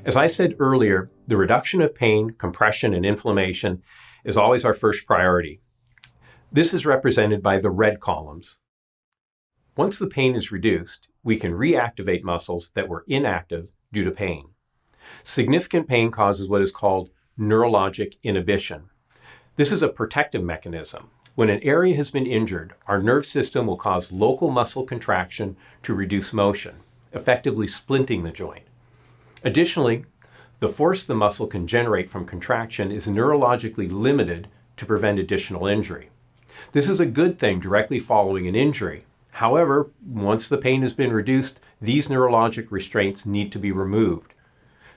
As I said earlier, the reduction of pain, compression, and inflammation is always our first priority. This is represented by the red columns. Once the pain is reduced, we can reactivate muscles that were inactive due to pain. Significant pain causes what is called neurologic inhibition. This is a protective mechanism. When an area has been injured, our nerve system will cause local muscle contraction to reduce motion, effectively splinting the joint. Additionally, the force the muscle can generate from contraction is neurologically limited to prevent additional injury. This is a good thing directly following an injury. However, once the pain has been reduced, these neurologic restraints need to be removed.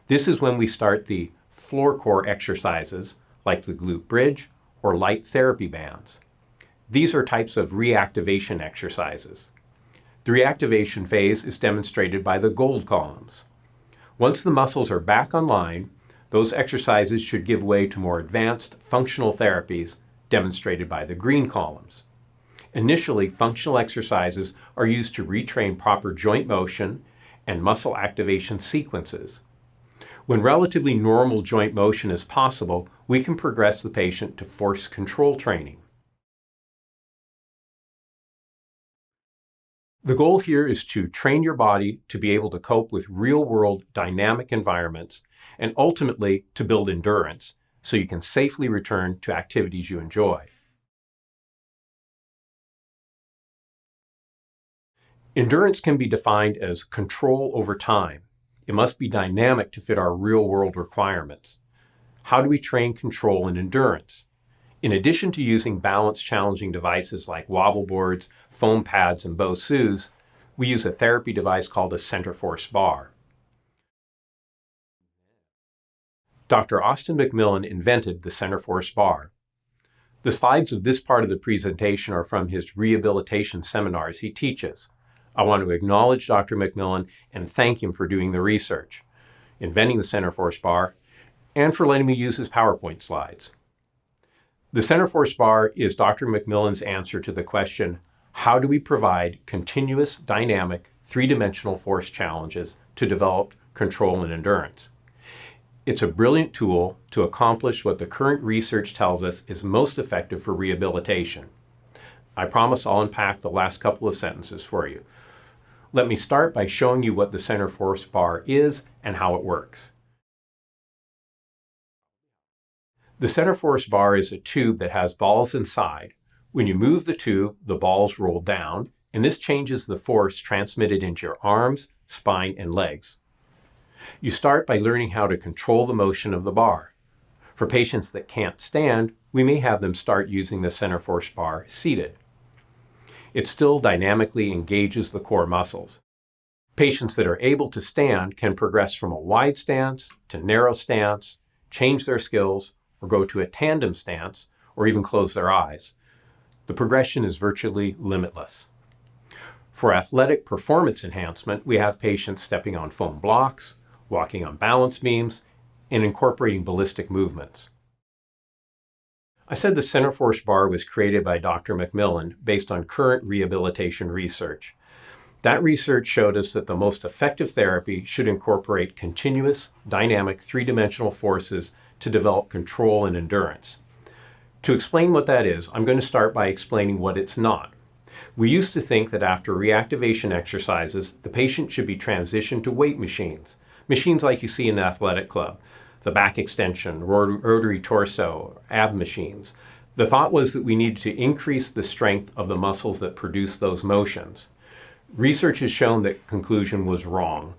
This is when we start the floor core exercises like the glute bridge or light therapy bands. These are types of reactivation exercises. The reactivation phase is demonstrated by the gold columns. Once the muscles are back online, those exercises should give way to more advanced functional therapies demonstrated by the green columns. Initially, functional exercises are used to retrain proper joint motion and muscle activation sequences. When relatively normal joint motion is possible, we can progress the patient to force control training. The goal here is to train your body to be able to cope with real-world dynamic environments and ultimately to build endurance so you can safely return to activities you enjoy. Endurance can be defined as control over time. It must be dynamic to fit our real-world requirements. How do we train control and endurance? In addition to using balance-challenging devices like wobble boards, foam pads, and BOSUs, we use a therapy device called a Centri-force Bar. Dr. Austin McMillan invented the Centri-force Bar. The slides of this part of the presentation are from his rehabilitation seminars he teaches. I want to acknowledge Dr. McMillan and thank him for doing the research, inventing the Centri-force Bar, and for letting me use his PowerPoint slides. The Centri-force Bar is Dr. McMillan's answer to the question, how do we provide continuous, dynamic, three-dimensional force challenges to develop control and endurance? It's a brilliant tool to accomplish what the current research tells us is most effective for rehabilitation. I promise I'll unpack the last couple of sentences for you. Let me start by showing you what the Centri-force Bar is and how it works. The Centri-force Bar is a tube that has balls inside. When you move the tube, the balls roll down, and this changes the force transmitted into your arms, spine, and legs. You start by learning how to control the motion of the bar. For patients that can't stand, we may have them start using the Centri-force Bar seated. It still dynamically engages the core muscles. Patients that are able to stand can progress from a wide stance to narrow stance, change their skills, or go to a tandem stance, or even close their eyes. The progression is virtually limitless. For athletic performance enhancement, we have patients stepping on foam blocks, walking on balance beams, and incorporating ballistic movements. I said the Centri-force Bar was created by Dr. McMillan based on current rehabilitation research. That research showed us that the most effective therapy should incorporate continuous, dynamic, three-dimensional forces to develop control and endurance. To explain what that is, I'm going to start by explaining what it's not. We used to think that after reactivation exercises, the patient should be transitioned to weight machines like you see in the athletic club, the back extension, rotary torso, ab machines. The thought was that we needed to increase the strength of the muscles that produce those motions. Research has shown that conclusion was wrong.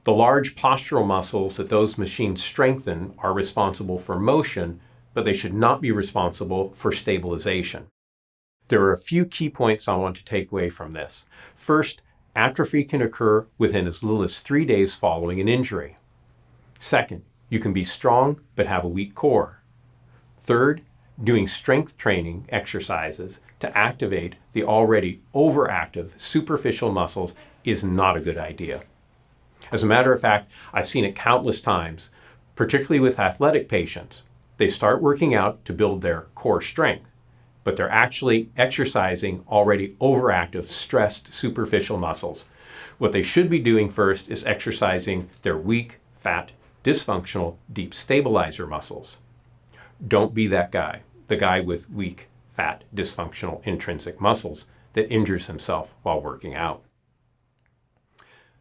The large postural muscles that those machines strengthen are responsible for motion, but they should not be responsible for stabilization. There are a few key points I want to take away from this. First, atrophy can occur within as little as 3 days following an injury. Second, you can be strong but have a weak core. Third, doing strength training exercises to activate the already overactive superficial muscles is not a good idea. As a matter of fact, I've seen it countless times, particularly with athletic patients. They start working out to build their core strength, but they're actually exercising already overactive, stressed superficial muscles. What they should be doing first is exercising their weak, fat, dysfunctional, deep stabilizer muscles. Don't be that guy, the guy with weak, fat, dysfunctional, intrinsic muscles that injures himself while working out.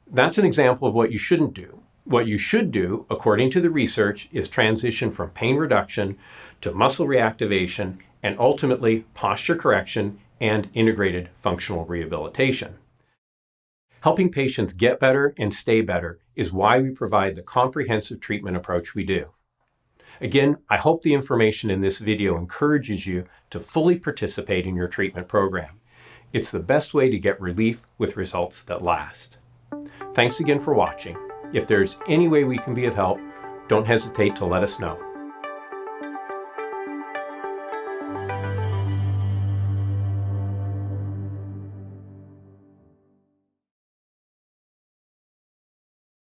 That's an example of what you shouldn't do. What you should do, according to the research, is transition from pain reduction to muscle reactivation and ultimately posture correction and integrated functional rehabilitation. Helping patients get better and stay better is why we provide the comprehensive treatment approach we do. Again, I hope the information in this video encourages you to fully participate in your treatment program. It's the best way to get relief with results that last. Thanks again for watching. If there's any way we can be of help, don't hesitate to let us know.